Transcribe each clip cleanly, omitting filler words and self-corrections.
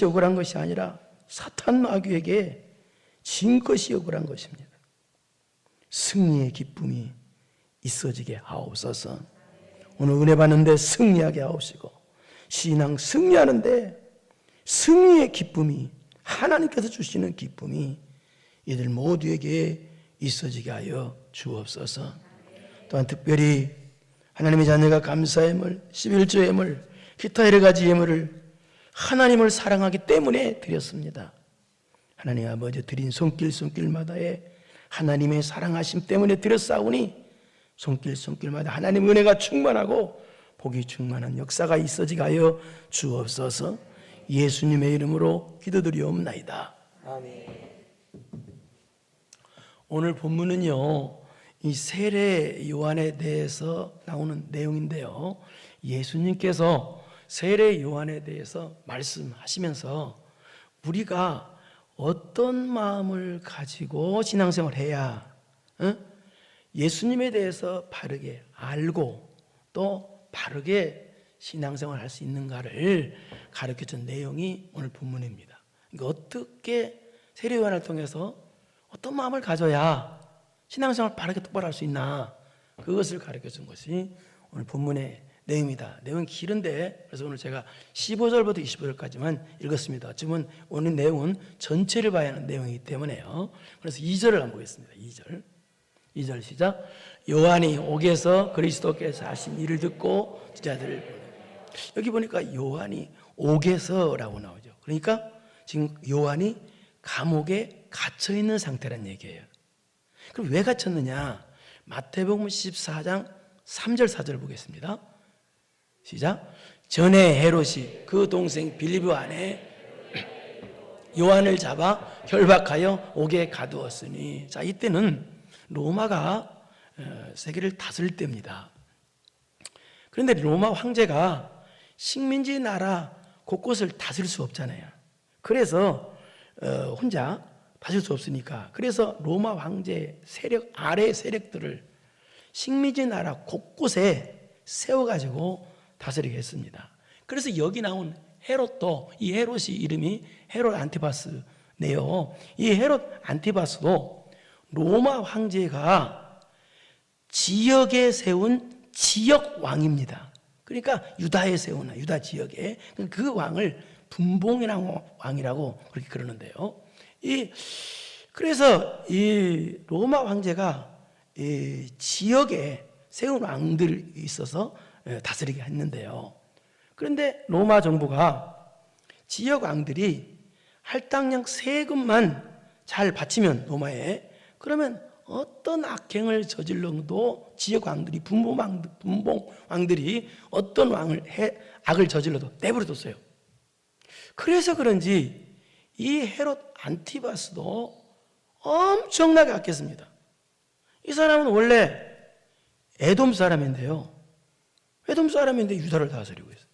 것이 억울한 것이 아니라 사탄 마귀에게 진 것이 억울한 것입니다. 승리의 기쁨이 있어지게 하옵소서. 오늘 은혜 받는데 승리하게 하옵시고, 신앙 승리하는데 승리의 기쁨이, 하나님께서 주시는 기쁨이 이들 모두에게 있어지게 하여 주옵소서. 또한 특별히 하나님의 자녀가 감사 예물, 11조 예물, 기타 여러 가지 예물을 하나님을 사랑하기 때문에 드렸습니다. 하나님 아버지 드린 손길마다에 하나님의 사랑하심 때문에 드렸사오니 손길마다 하나님의 은혜가 충만하고 복이 충만한 역사가 있어지게 하여 주옵소서. 예수님의 이름으로 기도드리옵나이다. 아멘. 오늘 본문은요, 이 세례 요한에 대해서 나오는 내용인데요, 예수님께서 세례 요한에 대해서 말씀하시면서 우리가 어떤 마음을 가지고 신앙생활을 해야 예수님에 대해서 바르게 알고 또 바르게 신앙생활을 할 수 있는가를 가르쳐준 내용이 오늘 본문입니다. 그러니까 어떻게 세례 요한을 통해서 어떤 마음을 가져야 신앙생활을 바르게 똑바로 할 수 있나, 그것을 가르쳐준 것이 오늘 본문의 내용입니다. 내용은 길은데 그래서 오늘 제가 15절부터 25절까지만 읽었습니다. 어쩌면 오늘 내용은 전체를 봐야 하는 내용이기 때문에요. 그래서 2절을 한번 보겠습니다. 2절 시작. 요한이 옥에서 그리스도께서 하신 일을 듣고 제자들을 보내요. 여기 보니까 요한이 옥에서라고 나오죠. 그러니까 지금 요한이 감옥에 갇혀 있는 상태란 얘기예요. 그럼 왜 갇혔느냐? 마태복음 14장 3절 4절 보겠습니다. 시작. 전에 헤롯이 그 동생 빌립의 아내 요한을 잡아 결박하여 옥에 가두었으니, 자, 이때는 로마가 세계를 다스릴 때입니다. 그런데 로마 황제가 식민지 나라 곳곳을 다스릴 수 없잖아요. 그래서 혼자 다스릴 수 없으니까, 그래서 로마 황제 세력 아래 세력들을 식민지 나라 곳곳에 세워가지고 다스리게 했습니다. 그래서 여기 나온 헤롯도, 이 헤롯이 이름이 헤롯 안티바스네요. 이 헤롯 안티바스도 로마 황제가 지역에 세운 지역 왕입니다. 그러니까 유다에 세우는 유다 지역에 그 왕을 분봉이라는 왕이라고 그렇게 그러는데요. 그래서 이 로마 황제가 이 지역에 세운 왕들이 있어서 다스리게 했는데요. 그런데 로마 정부가 지역 왕들이 할당량 세금만 잘 바치면 로마에, 그러면 어떤 악행을 저질러도 지역 왕들이 분봉 왕들이 어떤 악을 저질러도 내버려뒀어요. 그래서 그런지 이 헤롯 안티바스도 엄청나게 악했습니다. 이 사람은 원래 에돔 사람인데요, 에돔 사람인데 유다를 다스리고 있어요.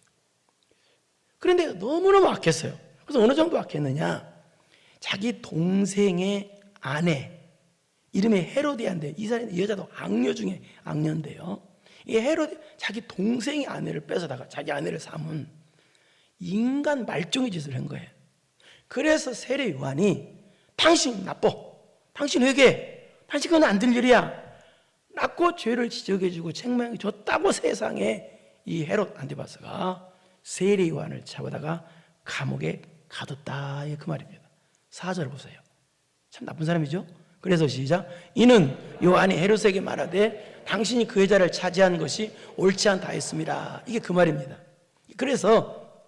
그런데 너무너무 악했어요. 그래서 어느 정도 악했느냐, 자기 동생의 아내 이름이 헤로디아인데, 이 여자도 악녀 중에 악녀인데요, 이 헤로디 자기 동생의 아내를 뺏어다가 자기 아내를 삼은 인간 말종의 짓을 한 거예요. 그래서 세례 요한이 당신 나빠, 당신 회개해, 당신 그건 안 될 일이야 라고 죄를 지적해주고 책망해 줬다고 세상에 이 헤롯 안티바스가 세례 요한을 잡아다가 감옥에 가뒀다, 그 말입니다. 4절 보세요. 참 나쁜 사람이죠. 그래서 시작. 이는 요한이 헤롯에게 말하되 당신이 그 여자를 차지한 것이 옳지 않다 했습니다. 이게 그 말입니다. 그래서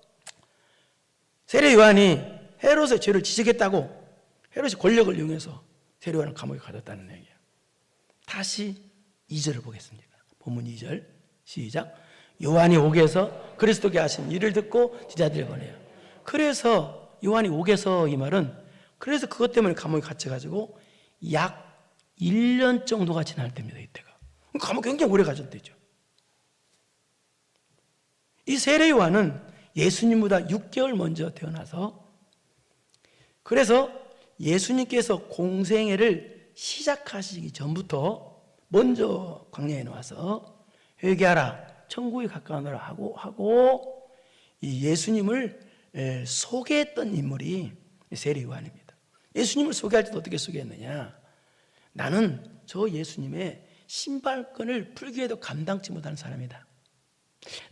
세례 요한이 헤롯의 죄를 지적했다고 헤롯이 권력을 이용해서 세례 요한을 감옥에 가뒀다는 얘기예요. 다시 2절을 보겠습니다. 본문 2절 시작. 요한이 옥에서 그리스도께 하신 일을 듣고 제자들을 보내요. 그래서 요한이 옥에서, 이 말은 그래서 그것 때문에 감옥에 갇혀가지고 약 1년 정도가 지날 때입니다. 이때가 감옥에 굉장히 오래 갇혔대죠. 이 세례 요한은 예수님보다 6개월 먼저 태어나서, 그래서 예수님께서 공생애를 시작하시기 전부터 먼저 광야에 나와서 회개하라, 천국에 가까우라 하고 이 예수님을 소개했던 인물이 세례 요한입니다. 예수님을 소개할 때도 어떻게 소개했느냐? 나는 저 예수님의 신발끈을 풀기에도 감당치 못하는 사람이다.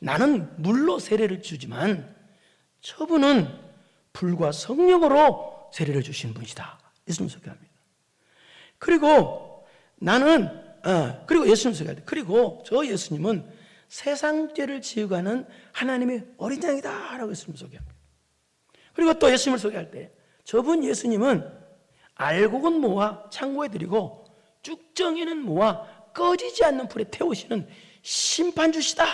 나는 물로 세례를 주지만 저분은 불과 성령으로 세례를 주시는 분이다. 예수님 소개합니다. 그리고 그리고 예수님 소개합니다. 그리고 저 예수님은 세상 죄를 지어가는 하나님의 어린 양이다 라고 예수님 소개합니다. 그리고 또 예수님을 소개할 때 저분 예수님은 알곡은 모아 창고에 들이고 쭉정이는 모아 꺼지지 않는 불에 태우시는 심판주시다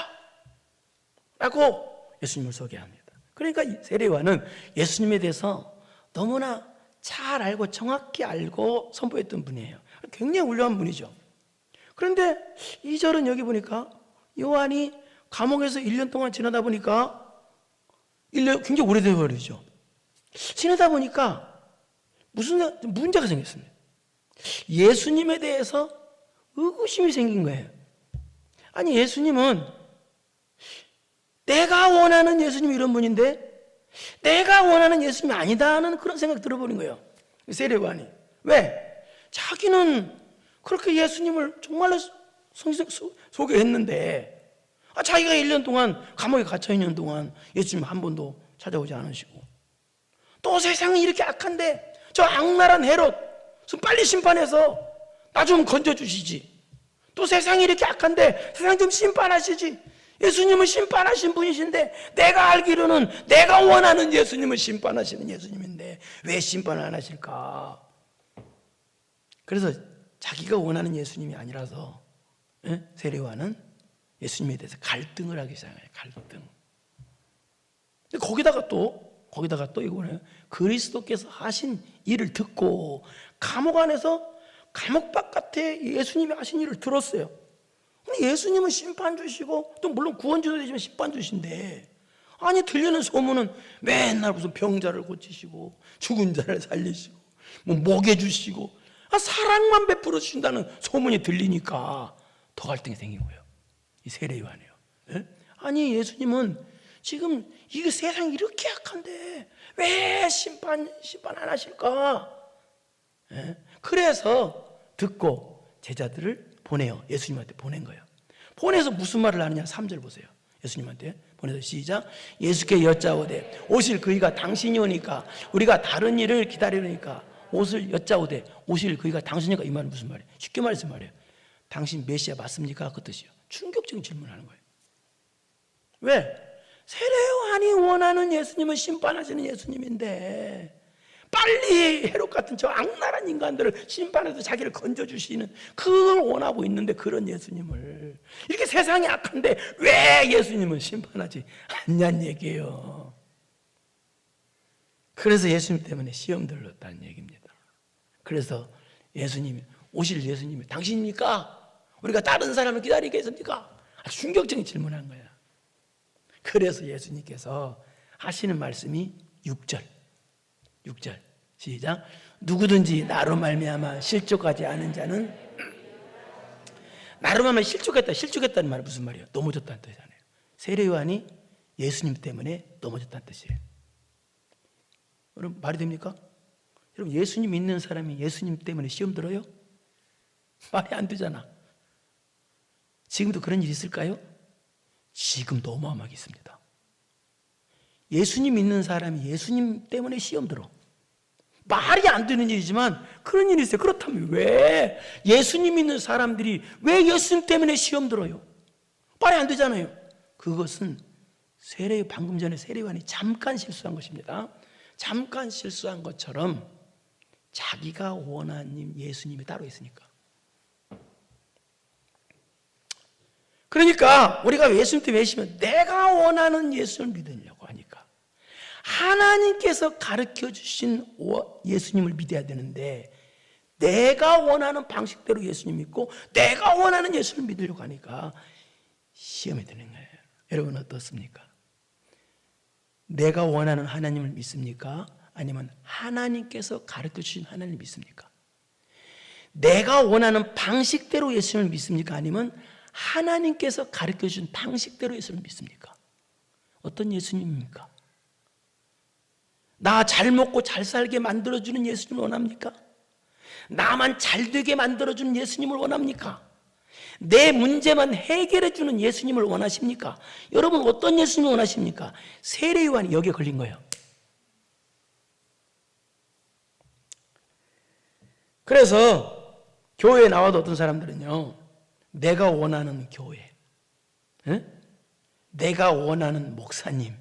라고 예수님을 소개합니다. 그러니까 세례 요한은 예수님에 대해서 너무나 잘 알고 정확히 알고 선포했던 분이에요. 굉장히 훌륭한 분이죠. 그런데 2절은 여기 보니까 요한이 감옥에서 1년 동안 지나다 보니까 굉장히 오래돼 버리죠. 지나다 보니까 무슨 문제가 생겼습니다. 예수님에 대해서 의구심이 생긴 거예요. 아니, 예수님은 내가 원하는 예수님이 이런 분인데 내가 원하는 예수님이 아니다 하는 그런 생각이 들어버린 거예요. 세례 요한이. 왜? 자기는 그렇게 예수님을 정말로 소개했는데 자기가 1년 동안 감옥에 갇혀있는 동안 예수님 한 번도 찾아오지 않으시고 또 세상이 이렇게 악한데 저 악랄한 헤롯 좀 빨리 심판해서 나 좀 건져주시지. 또 세상이 이렇게 악한데 세상 좀 심판하시지. 예수님은 심판하신 분이신데 내가 알기로는 내가 원하는 예수님은 심판하시는 예수님인데 왜 심판을 안 하실까? 그래서 자기가 원하는 예수님이 아니라서 세례 요한은 예수님에 대해서 갈등을 하기 시작해요. 갈등. 거기다가 또 이거는 그리스도께서 하신 일을 듣고 감옥 안에서 감옥 바깥에 예수님이 하신 일을 들었어요. 근데 예수님은 심판 주시고 또 물론 구원주도 되지만 심판 주신데 아니 들리는 소문은 맨날 무슨 병자를 고치시고 죽은 자를 살리시고 뭐 먹여 주시고 사랑만 베풀어 주신다는 소문이 들리니까 더 갈등이 생긴 거예요. 이 세례 요한이에요. 아니 예수님은 지금 이 세상이 이렇게 약한데 왜 심판 안 하실까? 그래서 듣고 제자들을 보내요. 예수님한테 보낸 거예요. 보내서 무슨 말을 하느냐? 3절 보세요. 예수님한테 보내서 시작. 예수께 여짜오되 오실 그이가 당신이 오니까 우리가 다른 일을 기다리니까 옷을 여짜오되 오실 그이가 당신이니까 이 말은 무슨 말이에요? 쉽게 말해서 말이에요. 당신 메시아 맞습니까? 그 뜻이요. 충격적인 질문을 하는 거예요. 왜? 세례 요한이 원하는 예수님은 심판하시는 예수님인데 빨리 헤롯 같은 저 악랄한 인간들을 심판해서 자기를 건져주시는 그걸 원하고 있는데 그런 예수님을 이렇게 세상이 악한데 왜 예수님은 심판하지 않냐는 얘기예요. 그래서 예수님 때문에 시험 들렀다는 얘기입니다. 그래서 예수님이 오실 예수님이 당신입니까? 우리가 다른 사람을 기다리겠습니까? 아주 충격적인 질문한 거야. 그래서 예수님께서 하시는 말씀이 6절 시작. 누구든지 나로 말미암아 실족하지 않은 자는 나로 말미암아 실족했다는 말은 무슨 말이에요? 넘어졌다는 뜻이잖아요. 세례 요한이 예수님 때문에 넘어졌다는 뜻이에요. 여러분 말이 됩니까? 여러분 예수님 믿는 사람이 예수님 때문에 시험 들어요? 말이 안 되잖아. 지금도 그런 일이 있을까요? 지금도 어마어마하게 있습니다. 예수님 믿는 사람이 예수님 때문에 시험 들어. 말이 안 되는 일이지만 그런 일이 있어요. 그렇다면 왜 예수님 믿는 사람들이 왜 예수님 때문에 시험 들어요? 말이 안 되잖아요. 그것은 방금 전에 세례 요한이 잠깐 실수한 것입니다. 잠깐 실수한 것처럼 자기가 원하는 예수님이 따로 있으니까. 그러니까 우리가 예수님 때문에 외치면 내가 원하는 예수를 믿으려고 하니까 하나님께서 가르쳐 주신 예수님을 믿어야 되는데 내가 원하는 방식대로 예수님 믿고 내가 원하는 예수를 믿으려고 하니까 시험에 드는 거예요. 여러분 어떻습니까? 내가 원하는 하나님을 믿습니까? 아니면 하나님께서 가르쳐 주신 하나님을 믿습니까? 내가 원하는 방식대로 예수님을 믿습니까? 아니면 하나님께서 가르쳐 주신 방식대로 예수님을 믿습니까? 어떤 예수님입니까? 나 잘 먹고 잘 살게 만들어주는 예수님을 원합니까? 나만 잘 되게 만들어주는 예수님을 원합니까? 내 문제만 해결해주는 예수님을 원하십니까? 여러분 어떤 예수님을 원하십니까? 세례요한이 여기에 걸린 거예요. 그래서 교회에 나와도 어떤 사람들은요, 내가 원하는 교회, 내가 원하는 목사님,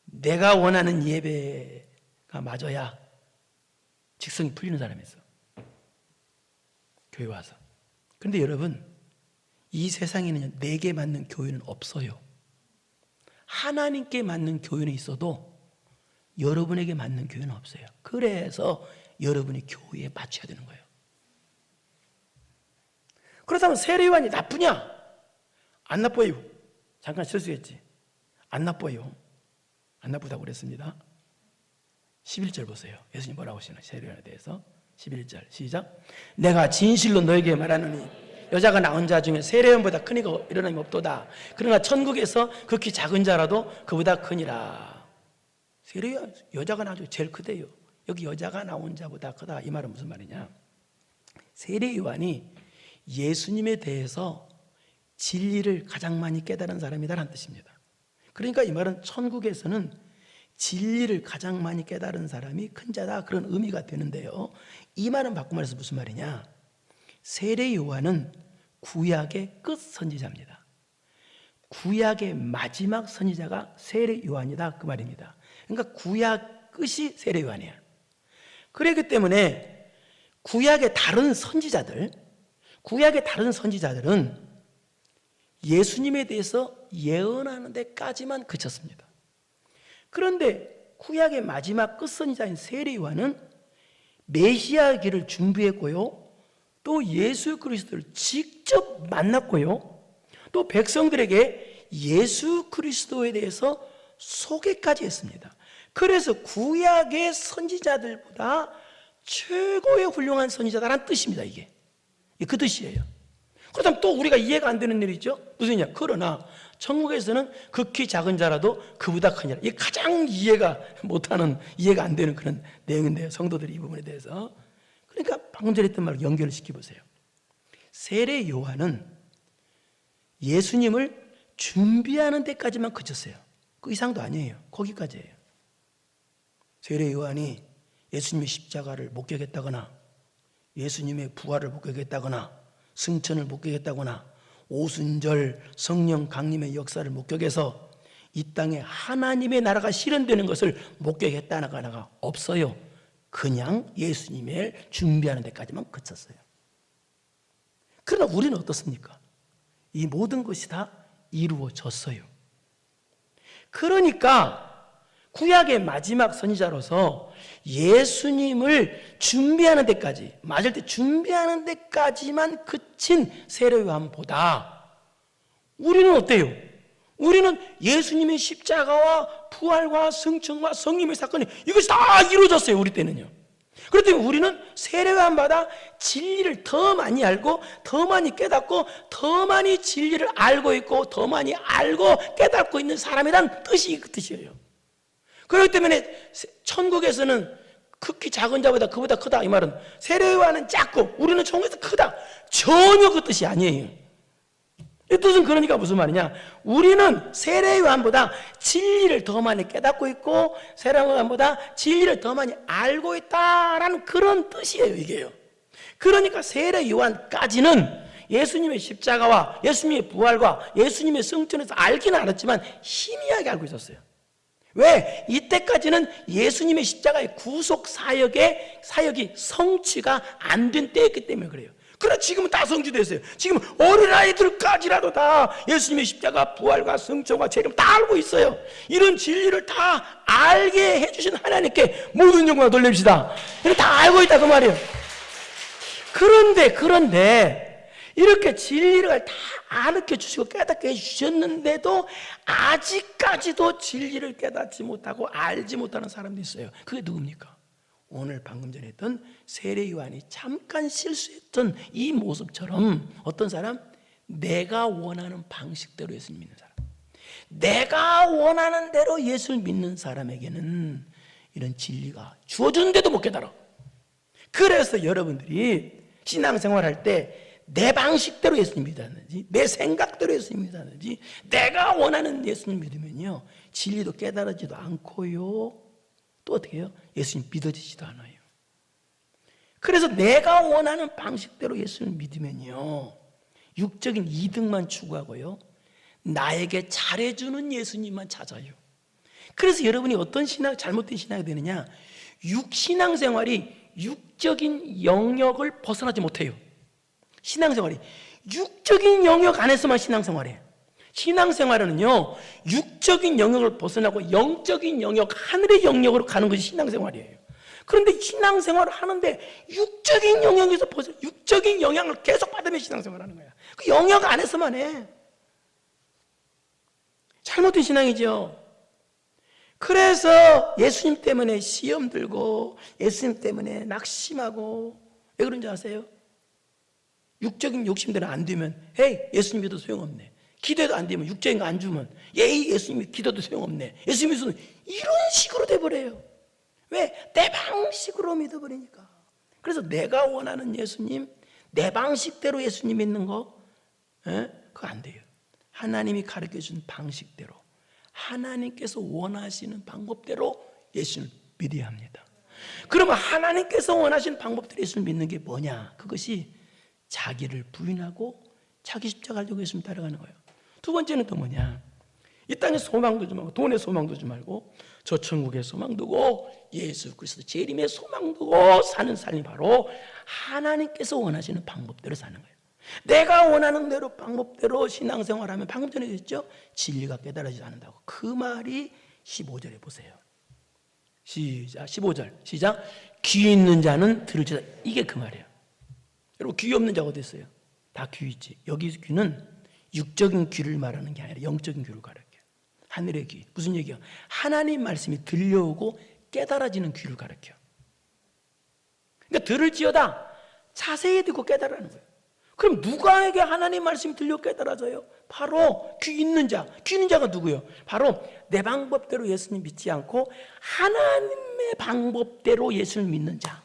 내가 원하는 예배가 맞아야 직성이 풀리는 사람이 있어, 교회 와서. 그런데 여러분, 이 세상에는 내게 맞는 교회는 없어요. 하나님께 맞는 교회는 있어도 여러분에게 맞는 교회는 없어요. 그래서 여러분이 교회에 맞춰야 되는 거예요. 그렇다면 세례요한이 나쁘냐? 안 나빠요. 잠깐 실수했지. 안 나빠요. 안 나쁘다고 그랬습니다. 11절 보세요. 예수님 뭐라고 하시나, 세례요한에 대해서. 11절 시작. 내가 진실로 너에게 말하노니 여자가 낳은 자 중에 세례요한보다 큰 이가 일어남이 없도다. 그러나 천국에서 극히 작은 자라도 그보다 크니라. 세례요한 여자가 낳은 자 제일 크대요. 여기 여자가 나온 자보다 크다, 이 말은 무슨 말이냐? 세례요한이 예수님에 대해서 진리를 가장 많이 깨달은 사람이다라는 뜻입니다. 그러니까 이 말은 천국에서는 진리를 가장 많이 깨달은 사람이 큰 자다, 그런 의미가 되는데요, 이 말은 바꾸말해서 무슨 말이냐? 세례요한은 구약의 끝 선지자입니다. 구약의 마지막 선지자가 세례요한이다, 그 말입니다. 그러니까 구약 끝이 세례요한이야. 그렇기 때문에 구약의 다른 선지자들은 예수님에 대해서 예언하는 데까지만 그쳤습니다. 그런데 구약의 마지막 끝선지자인 세례요한은 메시아 길을 준비했고요, 또 예수 그리스도를 직접 만났고요, 또 백성들에게 예수 그리스도에 대해서 소개까지 했습니다. 그래서 구약의 선지자들보다 최고의 훌륭한 선지자다라는 뜻입니다. 이게 그 뜻이에요. 그렇다면 또 우리가 이해가 안 되는 일이죠. 무슨 일이냐? 그러나 천국에서는 극히 작은 자라도 그보다 큰 자라. 이게 가장 이해가 안 되는 그런 내용인데요, 성도들이 이 부분에 대해서. 그러니까 방금 전에 했던 말을 연결을 시켜보세요. 세례 요한은 예수님을 준비하는 데까지만 그쳤어요. 그 이상도 아니에요. 거기까지예요. 세례 요한이 예수님의 십자가를 목격했다거나, 예수님의 부활을 목격했다거나, 승천을 목격했다거나, 오순절 성령 강림의 역사를 목격해서 이 땅에 하나님의 나라가 실현되는 것을 목격했다거나가 없어요. 그냥 예수님을 준비하는 데까지만 그쳤어요. 그러나 우리는 어떻습니까? 이 모든 것이 다 이루어졌어요. 그러니까 구약의 마지막 선지자로서 예수님을 준비하는 데까지, 맞을 때 준비하는 데까지만 그친 세례요한보다 우리는 어때요? 우리는 예수님의 십자가와 부활과 승천과 성림의 사건이 이것이 다 이루어졌어요. 우리 때는요. 그렇기 때문에 우리는 세례요한보다 진리를 더 많이 알고, 더 많이 깨닫고, 더 많이 진리를 알고 있고, 더 많이 알고 깨닫고 있는 사람이란 뜻이 그 뜻이에요. 그렇기 때문에 천국에서는 극히 작은 자보다 그보다 크다, 이 말은 세례요한은 작고 우리는 천국에서 크다, 전혀 그 뜻이 아니에요. 이 뜻은 그러니까 무슨 말이냐? 우리는 세례요한보다 진리를 더 많이 깨닫고 있고, 세례요한보다 진리를 더 많이 알고 있다라는 그런 뜻이에요, 이게요. 그러니까 세례요한까지는 예수님의 십자가와 예수님의 부활과 예수님의 승천에서 알기는 알았지만 희미하게 알고 있었어요. 왜? 이때까지는 예수님의 십자가의 구속 사역이 성취가 안 된 때였기 때문에 그래요. 그러나 지금은 다 성취됐어요. 지금 어린아이들까지라도 다 예수님의 십자가, 부활과 승천과 재림 다 알고 있어요. 이런 진리를 다 알게 해주신 하나님께 모든 영광을 돌립시다. 다 알고 있다, 그 말이에요. 그런데 이렇게 진리를 다 알게 주시고 깨닫게 해주셨는데도 아직까지도 진리를 깨닫지 못하고 알지 못하는 사람도 있어요. 그게 누굽니까? 오늘 방금 전에 했던 세례요한이 잠깐 실수했던 이 모습처럼 어떤 사람? 내가 원하는 방식대로 예수님 믿는 사람, 내가 원하는 대로 예수를 믿는 사람에게는 이런 진리가 주어주는데도 못 깨달아. 그래서 여러분들이 신앙생활할 때 내 방식대로 예수님 믿었는지, 내 생각대로 예수님 믿었는지, 내가 원하는 예수님 믿으면요, 진리도 깨달아지도 않고요, 또 어떻게 해요? 예수님 믿어지지도 않아요. 그래서 내가 원하는 방식대로 예수를 믿으면요, 육적인 이득만 추구하고요, 나에게 잘해주는 예수님만 찾아요. 그래서 여러분이 어떤 잘못된 신앙이 되느냐, 신앙생활이 육적인 영역을 벗어나지 못해요. 신앙생활이 육적인 영역 안에서만 신앙생활해. 신앙생활은요, 육적인 영역을 벗어나고 영적인 영역, 하늘의 영역으로 가는 것이 신앙생활이에요. 그런데 신앙생활을 하는데 육적인 영역에서 육적인 영향을 계속 받으며 신앙생활을 하는 거야. 그 영역 안에서만 해. 잘못된 신앙이죠. 그래서 예수님 때문에 시험 들고 예수님 때문에 낙심하고, 왜 그런지 아세요? 육적인 욕심대로 안 되면 에이, 예수님 믿어도 소용없네. 기도도 안 되면, 육적인 거 안 주면 에이, 예수님 기도도 소용없네. 예수님 믿어도, 이런 식으로 돼버려요. 왜? 내 방식으로 믿어버리니까. 그래서 내가 원하는 예수님, 내 방식대로 예수님 믿는 거, 그거 안 돼요. 하나님이 가르쳐준 방식대로, 하나님께서 원하시는 방법대로 예수를 믿어야 합니다. 그러면 하나님께서 원하시는 방법대로 예수를 믿는 게 뭐냐? 그것이 자기를 부인하고 자기 십자가를 지고 예수님 따라가는 거예요. 두 번째는 또 뭐냐? 이 땅에 소망 두지 말고, 돈에 소망 두지 말고, 저 천국에 소망 두고 예수 그리스도 재림에 소망 두고 사는 삶이 바로 하나님께서 원하시는 방법대로 사는 거예요. 내가 원하는 대로 방법대로 신앙생활하면, 방금 전에 했죠? 진리가 깨달아지지 않는다고. 그 말이 15절에 보세요. 시작. 15절 시작. 귀 있는 자는 들을지어다. 이게 그 말이에요. 여러분, 귀 없는 자가 어디 있어요? 다 귀 있지. 여기 귀는 육적인 귀를 말하는 게 아니라 영적인 귀를 가르쳐요. 하늘의 귀. 무슨 얘기야? 하나님 말씀이 들려오고 깨달아지는 귀를 가르쳐. 그러니까 들을지어다, 자세히 듣고 깨달아는 거예요. 그럼 누가에게 하나님 말씀이 들려 깨달아져요? 바로 귀 있는 자. 귀 있는 자가 누구예요? 바로 내 방법대로 예수님 믿지 않고 하나님의 방법대로 예수를 믿는 자.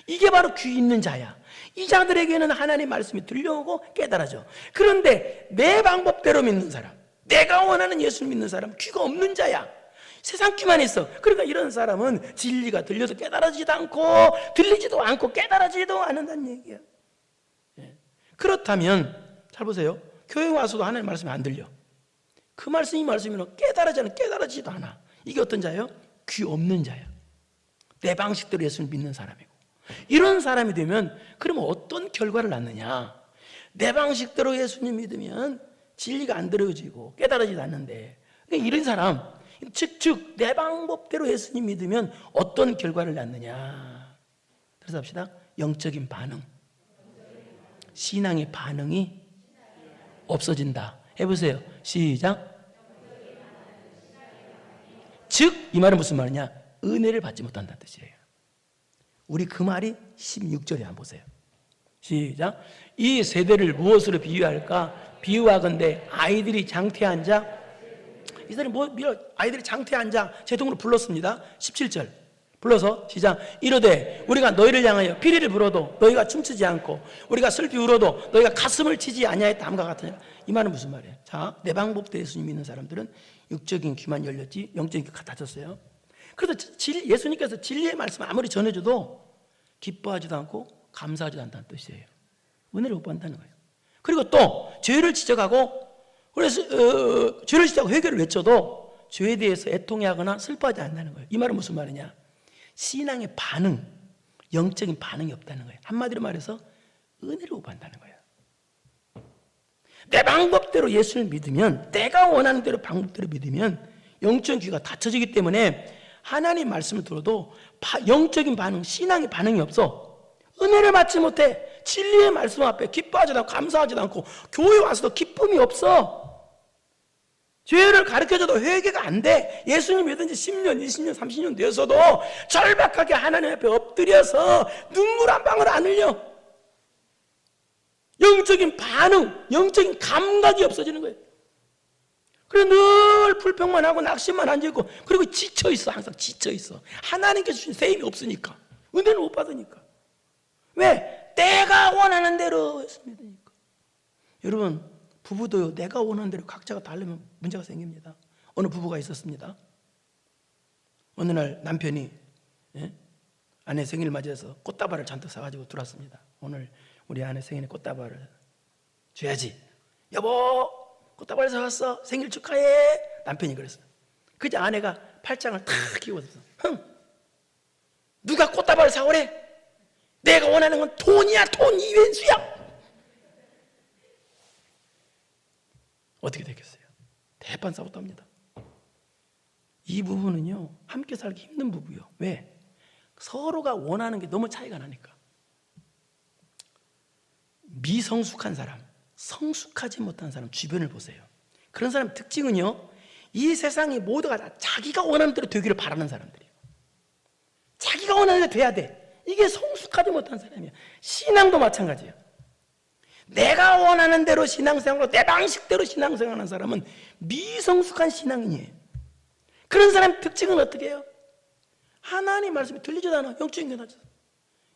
이게 바로 귀 있는 자야. 이 자들에게는 하나님 말씀이 들려오고 깨달아져. 그런데 내 방법대로 믿는 사람, 내가 원하는 예수를 믿는 사람, 귀가 없는 자야. 세상 귀만 있어. 그러니까 이런 사람은 진리가 들려서 깨달아지지도 않고, 들리지도 않고 깨달아지지도 않는다는 얘기야. 그렇다면 잘 보세요. 교회 와서도 하나님 말씀이 안 들려. 그 말씀이 말씀이면 깨달아지지도 않아. 이게 어떤 자예요? 귀 없는 자야. 내 방식대로 예수를 믿는 사람이고. 이런 사람이 되면 그러면 어떤 결과를 낳느냐? 내 방식대로 예수님 믿으면 진리가 안 들어지고 깨달아지지 않는데, 그러니까 이런 사람, 즉 내 방법대로 예수님 믿으면 어떤 결과를 낳느냐? 그래서 합시다. 영적인 반응, 신앙의 반응이 없어진다. 해보세요. 시작. 즉 이 말은 무슨 말이냐? 은혜를 받지 못한다는 뜻이에요. 우리 그 말이 16절에 한번 보세요. 시작. 이 세대를 무엇으로 비유할까? 비유하건대 아이들이 장태한 자, 이 사람이 아이들이 장태한 자 제동으로 불렀습니다. 17절 불러서 시작. 이르되 우리가 너희를 향하여 피리를 불어도 너희가 춤추지 않고, 우리가 슬피 울어도 너희가 가슴을 치지 아니하였다 함과 같으냐. 이 말은 무슨 말이에요? 자, 내 방법대로 예수님 믿는 사람들은 육적인 귀만 열렸지 영적인 귀가 닫혔어요. 그래서 예수님께서 진리의 말씀을 아무리 전해줘도 기뻐하지도 않고 감사하지도 않다는 뜻이에요. 은혜를 못 받는다는 거예요. 그리고 또 죄를 지적하고, 그래서 죄를 지적하고 회개를 외쳐도 죄에 대해서 애통해하거나 슬퍼하지 않는다는 거예요. 이 말은 무슨 말이냐? 신앙의 반응, 영적인 반응이 없다는 거예요. 한마디로 말해서 은혜를 못 받는다는 거예요. 내 방법대로 예수를 믿으면, 내가 원하는 대로 방법대로 믿으면 영적인 귀가 닫혀지기 때문에 하나님 말씀을 들어도 영적인 반응, 신앙의 반응이 없어. 은혜를 받지 못해. 진리의 말씀 앞에 기뻐하지도 않고 감사하지도 않고, 교회 와서도 기쁨이 없어. 죄를 가르쳐줘도 회개가 안 돼. 예수님 믿은 지 10년, 20년, 30년 되어서도 절박하게 하나님 앞에 엎드려서 눈물 한 방울 안 흘려. 영적인 반응, 영적인 감각이 없어지는 거예요. 그래 늘 불평만 하고 낙심만 안 지고, 그리고 지쳐 있어. 항상 지쳐 있어. 하나님께서 주신 새 힘이 없으니까, 은혜를 못 받으니까. 왜? 내가 원하는 대로 했습니다. 여러분, 부부도요, 내가 원하는 대로 각자가 다르면 문제가 생깁니다. 어느 부부가 있었습니다. 어느 날 남편이 아내 생일 맞이해서 꽃다발을 잔뜩 사가지고 들어왔습니다. 오늘 우리 아내 생일에 꽃다발을 줘야지. 여보, 꽃다발 사왔어. 생일 축하해. 남편이 그랬어요. 그저 아내가 팔짱을 탁 끼고 있었어. 누가 꽃다발을 사오래? 내가 원하는 건 돈이야. 돈 이왼수야. 어떻게 되겠어요? 대판 싸웠답니다. 이 부부는요, 함께 살기 힘든 부부요. 왜? 서로가 원하는 게 너무 차이가 나니까. 미성숙한 사람, 성숙하지 못한 사람 주변을 보세요. 그런 사람 특징은요, 이 세상의 모두가 다 자기가 원하는 대로 되기를 바라는 사람들이에요. 자기가 원하는 대로 돼야 돼. 이게 성숙하지 못한 사람이야. 신앙도 마찬가지예요. 내가 원하는 대로 신앙생활로 내 방식대로 신앙생활하는 사람은 미성숙한 신앙인이에요. 그런 사람의 특징은 어떻게 해요? 하나님 말씀이 들리지도 않아. 영적인 견하죠.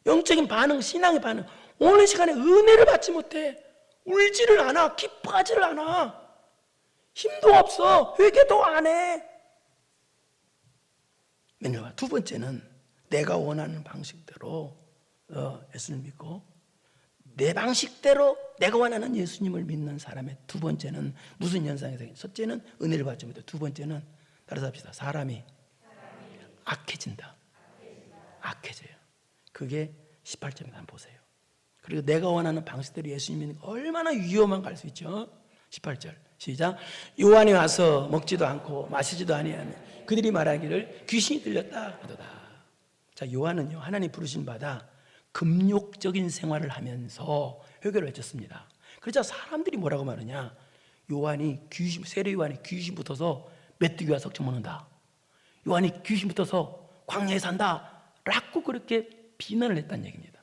영적인 반응, 신앙의 반응. 오는 시간에 은혜를 받지 못해. 울지를 않아. 기뻐하지를 않아. 힘도 없어. 회개도 안 해. 왜냐면 두 번째는 내가 원하는 방식대로 예수님을 믿고, 내 방식대로 내가 원하는 예수님을 믿는 사람의 두 번째는 무슨 현상이 생겨요? 첫째는 은혜를 받지 못해. 두 번째는 따라서 합시다. 사람이 악해진다. 악해져요. 그게 18절에 한번 보세요. 그리고 내가 원하는 방식대로 예수님 믿는 거 얼마나 위험한 갈 수 있죠. 18절 시작. 요한이 와서 먹지도 않고 마시지도 아니하며 그들이 말하기를 귀신이 들렸다 하도다. 자, 요한은요, 하나님 부르신 바다 금욕적인 생활을 하면서 회개를 외쳤습니다. 그러자 사람들이 뭐라고 말하냐? 요한이 귀신, 세례 요한이 귀신 붙어서 메뚜기와 석청 먹는다. 요한이 귀신 붙어서 광야에 산다 라고 그렇게 비난을 했다는 얘기입니다.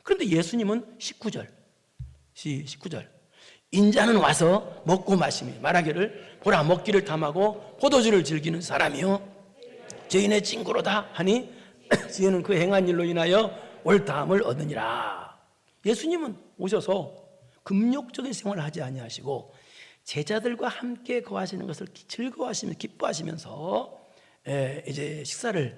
그런데 예수님은 19절 인자는 와서 먹고 마시며 말하기를 보라, 먹기를 탐하고 포도주를 즐기는 사람이요 죄인의 친구로다 하니 지혜는 그 행한 일로 인하여 옳다함을 얻으니라. 예수님은 오셔서 금욕적인 생활을 하지 아니하시고 제자들과 함께 거하시는 것을 즐거워하시며 기뻐하시면서 이제 식사를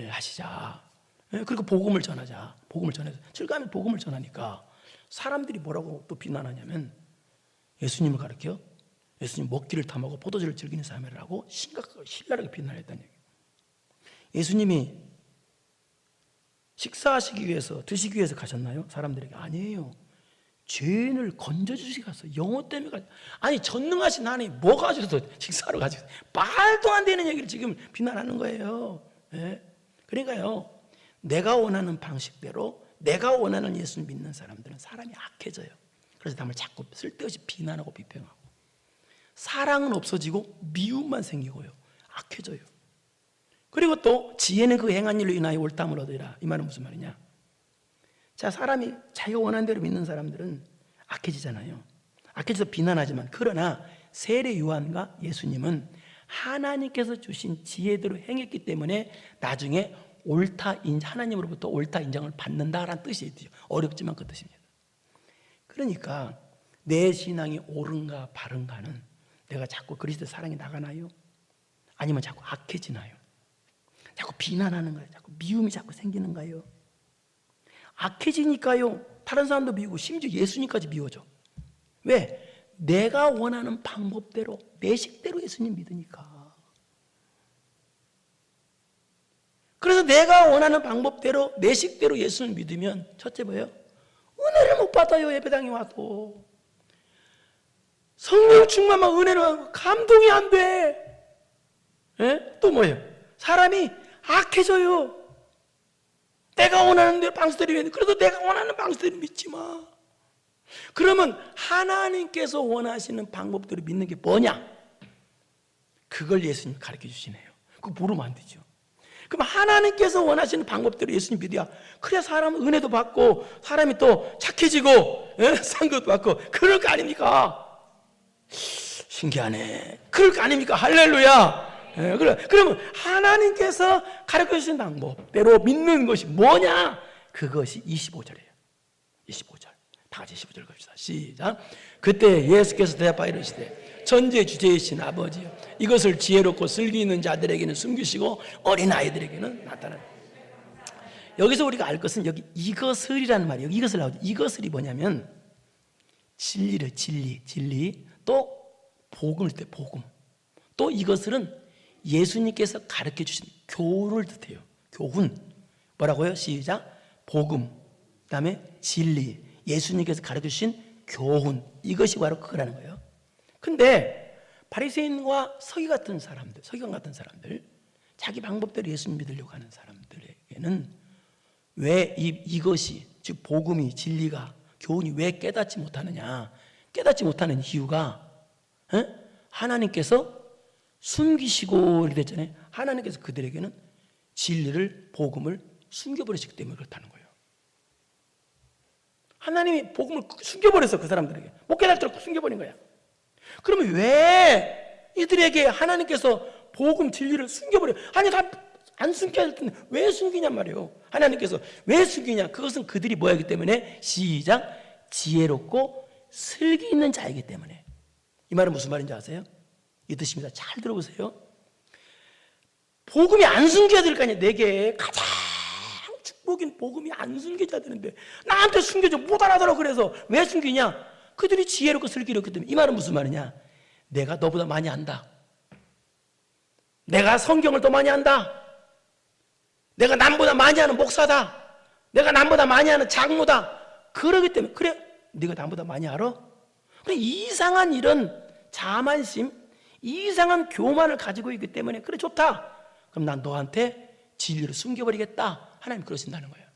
하시자. 그리고 복음을 전하자. 복음을 전해서 즐거워하며 복음을 전하니까 사람들이 뭐라고 또 비난하냐면 예수님을 가르쳐 예수님 먹기를 탐하고 포도주를 즐기는 사람이라고 신랄하게 비난했다는 얘기예요. 예수님이 식사하시기 위해서, 드시기 위해서 가셨나요? 사람들에게 아니에요. 죄인을 건져주시기 갔어요. 영혼 때문에 갔어요. 아니, 전능하신 하나님 뭐 가지고서 식사하러 가지고 말도 안 되는 얘기를 지금 비난하는 거예요. 네? 그러니까요, 내가 원하는 방식대로 내가 원하는 예수를 믿는 사람들은 사람이 악해져요. 그래서 남을 자꾸 쓸데없이 비난하고 비평하고 사랑은 없어지고 미움만 생기고요, 악해져요. 그리고 또 지혜는 그 행한 일로 인하여 옳다함을 얻으리라. 이 말은 무슨 말이냐? 자, 사람이 자기가 원하는 대로 믿는 사람들은 악해지잖아요. 악해져서 비난하지만, 그러나 세례 요한과 예수님은 하나님께서 주신 지혜대로 행했기 때문에 나중에 하나님으로부터 옳다 인정을 받는다라는 뜻이에요. 어렵지만 그 뜻입니다. 그러니까 내 신앙이 옳은가 바른가는 내가 자꾸 그리스도의 사랑이 나가나요? 아니면 자꾸 악해지나요? 자꾸 비난하는 거예요. 자꾸 미움이 자꾸 생기는 거예요. 악해지니까요, 다른 사람도 미우고 심지어 예수님까지 미워져. 왜? 내가 원하는 방법대로, 내 식대로 예수님 믿으니까. 그래서 내가 원하는 방법대로, 내 식대로 예수님 믿으면 첫째 뭐예요? 은혜를 못 받아요. 예배당에 와도 성령 충만만 은혜로 하고 감동이 안 돼. 또 뭐예요? 사람이 악해져요. 내가 원하는 대로 방식대로 믿는데, 그래도 내가 원하는 방식대로 믿지 마. 그러면 하나님께서 원하시는 방법대로 믿는 게 뭐냐? 그걸 예수님 가르쳐 주시네요. 그거 모르면 안 되죠. 그럼 하나님께서 원하시는 방법대로 예수님 믿어야, 그래야 사람은 은혜도 받고 사람이 또 착해지고 상급도 받고 그럴 거 아닙니까? 신기하네. 그럴 거 아닙니까? 할렐루야. 예, 그러면 하나님께서 가르쳐 주신 방법대로 믿는 것이 뭐냐? 그것이 25절이에요. 25절. 다 같이 25절 갑시다. 시작. 그때 예수께서 대답하여 이르시되 천지의 주제이신 아버지여, 이것을 지혜롭고 슬기 있는 자들에게는 숨기시고 어린아이들에게는 나타나라. 여기서 우리가 알 것은 여기 이것을이라는 말이에요. 여기 이것을 나오죠. 이것을이 뭐냐면 진리를 진리 또 복음을 뜻해요. 복음. 또 이것을은 예수님께서 가르쳐 주신 교훈을 뜻해요. 교훈. 뭐라고요? 시작. 복음. 그다음에 진리. 예수님께서 가르쳐 주신 교훈. 이것이 바로 그거라는 거예요. 근데 바리새인과 서기관 같은 사람들, 자기 방법대로 예수님 믿으려고 하는 사람들에게는 왜 이것이, 즉 복음이, 진리가, 교훈이 왜 깨닫지 못하느냐? 깨닫지 못하는 이유가 하나님께서 숨기시고 이렇게 됐잖아요. 하나님께서 그들에게는 진리를, 복음을 숨겨버리시기 때문에 그렇다는 거예요. 하나님이 복음을 숨겨버렸어. 그 사람들에게 못 깨닫도록 숨겨버린 거야. 그러면 왜 이들에게 하나님께서 복음, 진리를 숨겨버려? 아니 다 안 숨겨야 될 텐데 왜 숨기냔 말이에요. 하나님께서 왜 숨기냐? 그것은 그들이 뭐였기 때문에, 시작, 지혜롭고 슬기 있는 자이기 때문에. 이 말은 무슨 말인지 아세요? 이 뜻입니다. 잘 들어보세요. 복음이 안 숨겨야 될 거 아니야. 내게 가장 축복인 복음이 안 숨겨져야 되는데 나한테 숨겨져 못 알아들어. 그래서 왜 숨기냐? 그들이 지혜롭고 슬기롭기 때문에. 이 말은 무슨 말이냐? 내가 너보다 많이 안다. 내가 성경을 더 많이 안다. 내가 남보다 많이 하는 목사다. 내가 남보다 많이 하는 장로다. 그러기 때문에. 그래, 네가 남보다 많이 알아? 그래, 이상한 이런 자만심, 이상한 교만을 가지고 있기 때문에 그래 좋다. 그럼 난 너한테 진리를 숨겨버리겠다. 하나님 그러신다는 거예요.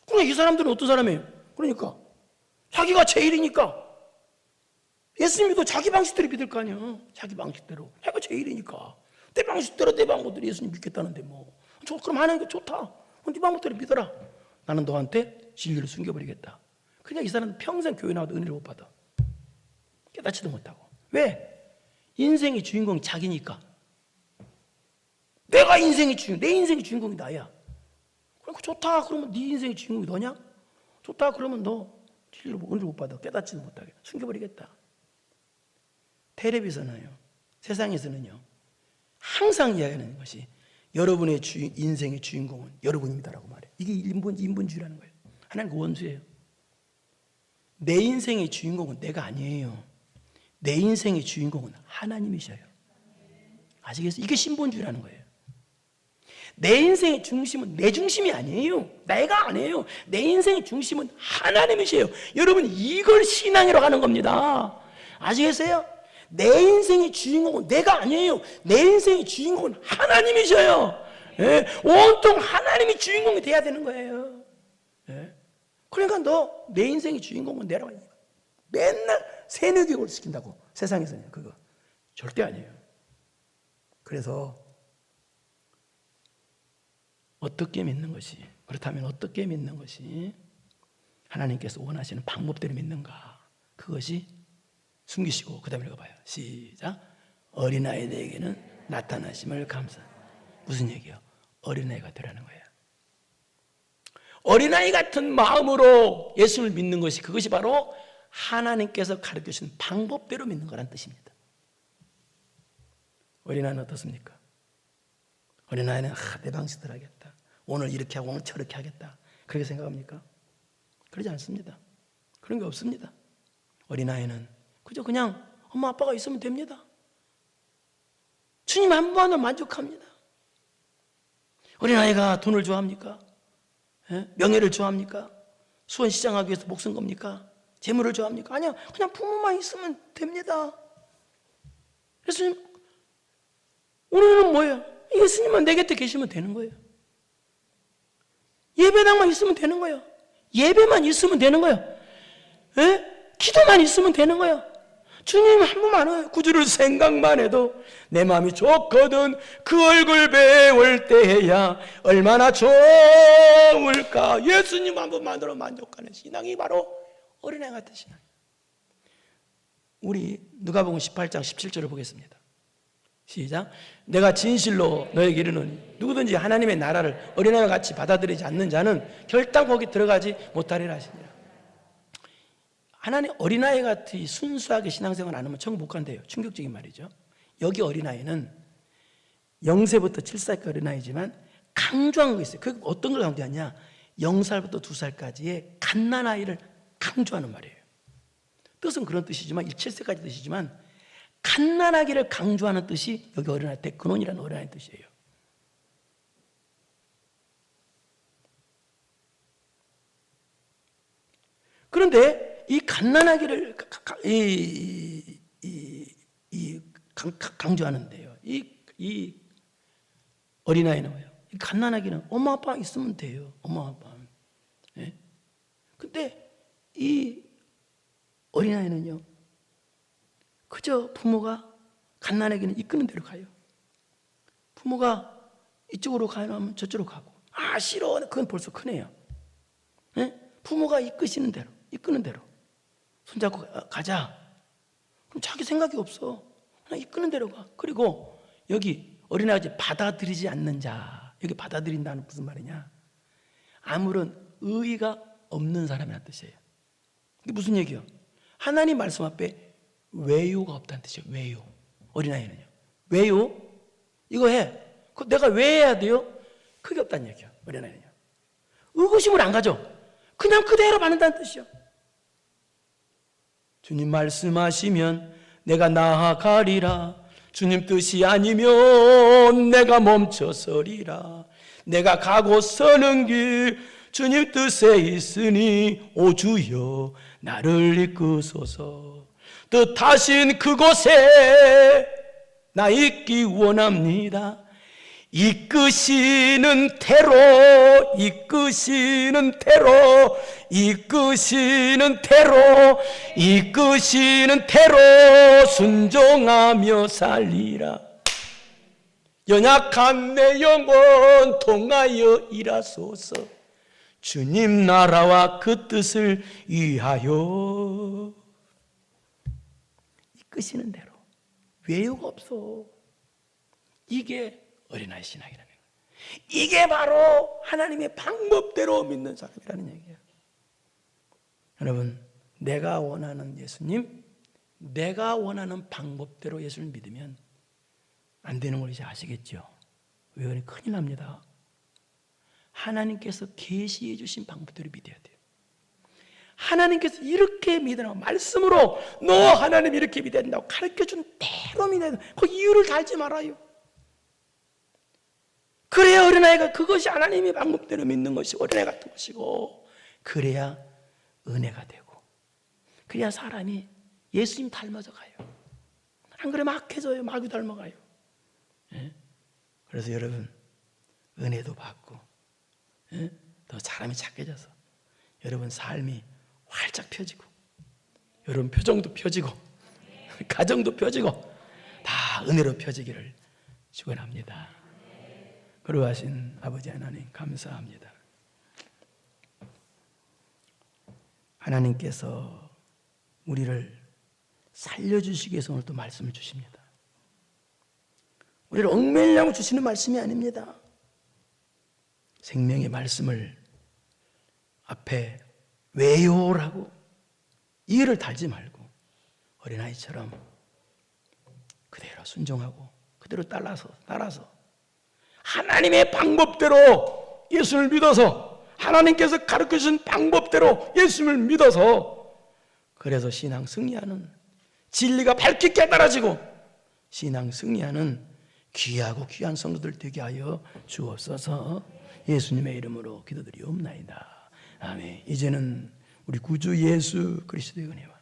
그럼 이 사람들은 어떤 사람이에요? 그러니까 자기가 제일이니까 예수님 믿고 자기 방식대로 믿을 거 아니야. 자기 방식대로. 자기가 제일이니까 내 방식대로, 내 방법대로 예수님 믿겠다는데 뭐 그럼 하나님 좋다. 네 방법대로 믿어라. 나는 너한테 진리를 숨겨버리겠다. 그러니까 이 사람은 평생 교회 나와도 은혜를 못 받아. 깨닫지도 못하고. 왜? 인생의 주인공이 자기니까. 내가 인생의 주인공, 내 인생의 주인공이 나야. 그러니까 좋다. 그러면 네 인생의 주인공이 너냐? 좋다. 그러면 너 진리를 은혜를 못 받아. 깨닫지도 못하게 숨겨버리겠다. 텔레비전은요, 세상에서는요, 항상 이야기하는 것이 여러분의 인생의 주인공은 여러분입니다라고 말해요. 이게 인본주의라는 거예요. 하나님 그 원수예요. 내 인생의 주인공은 내가 아니에요. 내 인생의 주인공은 하나님이셔요. 아시겠어요? 이게 신본주의라는 거예요. 내 인생의 중심은 내 중심이 아니에요. 내가 아니에요. 내 인생의 중심은 하나님이세요. 여러분, 이걸 신앙이라고 하는 겁니다. 아시겠어요? 내 인생의 주인공은 내가 아니에요. 내 인생의 주인공은 하나님이셔요. 예? 온통 하나님이 주인공이 돼야 되는 거예요. 예? 그러니까 너 내 인생의 주인공은 내라고 맨날 세뇌교육을 시킨다고. 세상에서는 그거 절대 아니에요. 그래서 어떻게 믿는 것이, 그렇다면 어떻게 믿는 것이 하나님께서 원하시는 방법대로 믿는가? 그것이 숨기시고, 그 다음에 읽어봐요. 시작. 어린아이들에게는 나타나심을 감사. 무슨 얘기예요? 어린아이가 되라는 거예요. 어린아이 같은 마음으로 예수를 믿는 것이, 그것이 바로 하나님께서 가르쳐주신 방법대로 믿는 거란 뜻입니다. 어린아이는 어떻습니까? 어린아이는 내 방식대로 하겠다. 오늘 이렇게 하고 오늘 저렇게 하겠다. 그렇게 생각합니까? 그러지 않습니다. 그런 게 없습니다. 어린아이는 그저 그냥 엄마 아빠가 있으면 됩니다. 주님 한 번을 만족합니다. 어린아이가 돈을 좋아합니까? 명예를 좋아합니까? 수원시장하기 위해서 목숨 겁니까? 재물을 좋아합니까? 아니요. 그냥 부모만 있으면 됩니다. 예수님, 오늘은 뭐예요? 예수님만 내 곁에 계시면 되는 거예요. 예배당만 있으면 되는 거예요. 예배만 있으면 되는 거예요. 기도만 있으면 되는 거예요. 주님 한 번만 와요. 구주를 생각만 해도 내 마음이 좋거든. 그 얼굴 배울 때야 얼마나 좋을까. 예수님 한 번만으로 만족하는 신앙이 바로 어린아이 같은 신앙이에요. 우리 누가복음 18장 17절을 보겠습니다. 시작. 내가 진실로 너에게 이르노니 누구든지 하나님의 나라를 어린아이와 같이 받아들이지 않는 자는 결단 거기 들어가지 못하리라 하시니라. 하나님 어린아이 같이 순수하게 신앙생활 안 하면 천국 못 간대요. 충격적인 말이죠. 여기 어린아이는 0세부터 7살까지 어린아이지만 강조한 거 있어요. 그 어떤 걸 강조하냐? 0살부터 2살까지의 갓난아이를 강조하는 말이에요. 뜻은 그런 뜻이지만 7세까지 뜻이지만 갓난아기를 강조하는 뜻이 여기 어린아이 데크논이라는 어린아이 뜻이에요. 그런데 이 갓난아기를 강조하는데요. 이 어린아이는 뭐예요? 이 갓난아기는 엄마 아빠 있으면 돼요. 엄마 아빠. 예? 근데 이 어린아이는요, 그저 부모가 갓난아기는 이끄는 대로 가요. 부모가 이쪽으로 가면 저쪽으로 가고, 아 싫어, 그건 벌써 크네요. 예? 부모가 이끄시는 대로, 이끄는 대로 손잡고 가자. 그럼 자기 생각이 없어. 그냥 이끄는 대로 가. 그리고 여기 어린아이가 받아들이지 않는 자, 여기 받아들인다는 무슨 말이냐? 아무런 의의가 없는 사람이라는 뜻이에요. 이게 무슨 얘기예요? 하나님 말씀 앞에 외유가 없다는 뜻이에요. 외유. 어린아이는요. 외유? 이거 해. 그거 내가 왜 해야 돼요? 그게 없다는 얘기예요. 어린아이는요. 의구심을 안 가져. 그냥 그대로 받는다는 뜻이요. 주님 말씀하시면 내가 나아가리라. 주님 뜻이 아니면 내가 멈춰서리라. 내가 가고 서는 길 주님 뜻에 있으니 오 주여 나를 이끄소서. 뜻하신 그곳에 나 있기 원합니다. 이끄시는 대로, 이끄시는 대로, 이끄시는 대로, 이끄시는 대로 순종하며 살리라. 연약한 내 영혼 통하여 일하소서. 주님 나라와 그 뜻을 위하여. 이끄시는 대로. 외유가 없어. 이게 어린아이 신앙이라는 거예요. 이게 바로 하나님의 방법대로 믿는 사람이라는 얘기예요. 여러분, 내가 원하는 예수님, 내가 원하는 방법대로 예수를 믿으면 안 되는 걸 이제 아시겠죠? 왜 그래? 큰일 납니다. 하나님께서 계시해 주신 방법대로 믿어야 돼요. 하나님께서 이렇게 믿으라고 말씀으로 너 하나님 이렇게 믿어야 된다고 가르쳐준 대로 믿어야 된다. 그 이유를 달지 말아요. 그래야 어린아이가 그것이 하나님의 방법대로 믿는 것이 어린아이 같은 것이고, 그래야 은혜가 되고, 그래야 사람이 예수님 닮아져 가요. 안 그래 막해져요. 마구 닮아가요. 예? 그래서 여러분 은혜도 받고, 예? 더 사람이 착해져서 여러분 삶이 활짝 펴지고, 여러분 표정도 펴지고, 가정도 펴지고, 다 은혜로 펴지기를 축원합니다. 그러하신 아버지 하나님 감사합니다. 하나님께서 우리를 살려주시기 위해서 오늘 또 말씀을 주십니다. 우리를 얽매이려고 주시는 말씀이 아닙니다. 생명의 말씀을 앞에 왜요라고 이유를 달지 말고 어린아이처럼 그대로 순종하고 그대로 따라서 하나님의 방법대로 예수를 믿어서, 하나님께서 가르쳐주신 방법대로 예수를 믿어서, 그래서 신앙 승리하는, 진리가 밝게 깨달아지고 신앙 승리하는 귀하고 귀한 성도들 되게 하여 주옵소서. 예수님의 이름으로 기도드리옵나이다. 아멘. 이제는 우리 구주 예수 그리스도의 은혜와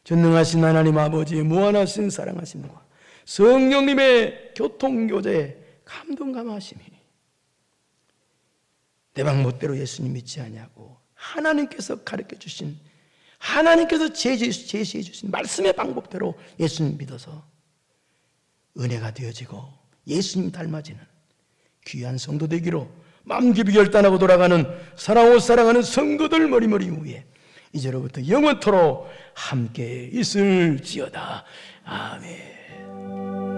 전능하신 하나님 아버지의 무한하신 사랑하심과 성령님의 교통교제 감동감하심이 내 방법대로 예수님 믿지 아니하고 하나님께서 가르쳐주신, 하나님께서 제시해 주신 말씀의 방법대로 예수님 믿어서 은혜가 되어지고 예수님 닮아지는 귀한 성도 되기로 마음 깊이 결단하고 돌아가는 사랑하는 성도들 머리머리 위에 이제로부터 영원토록 함께 있을지어다. 아멘.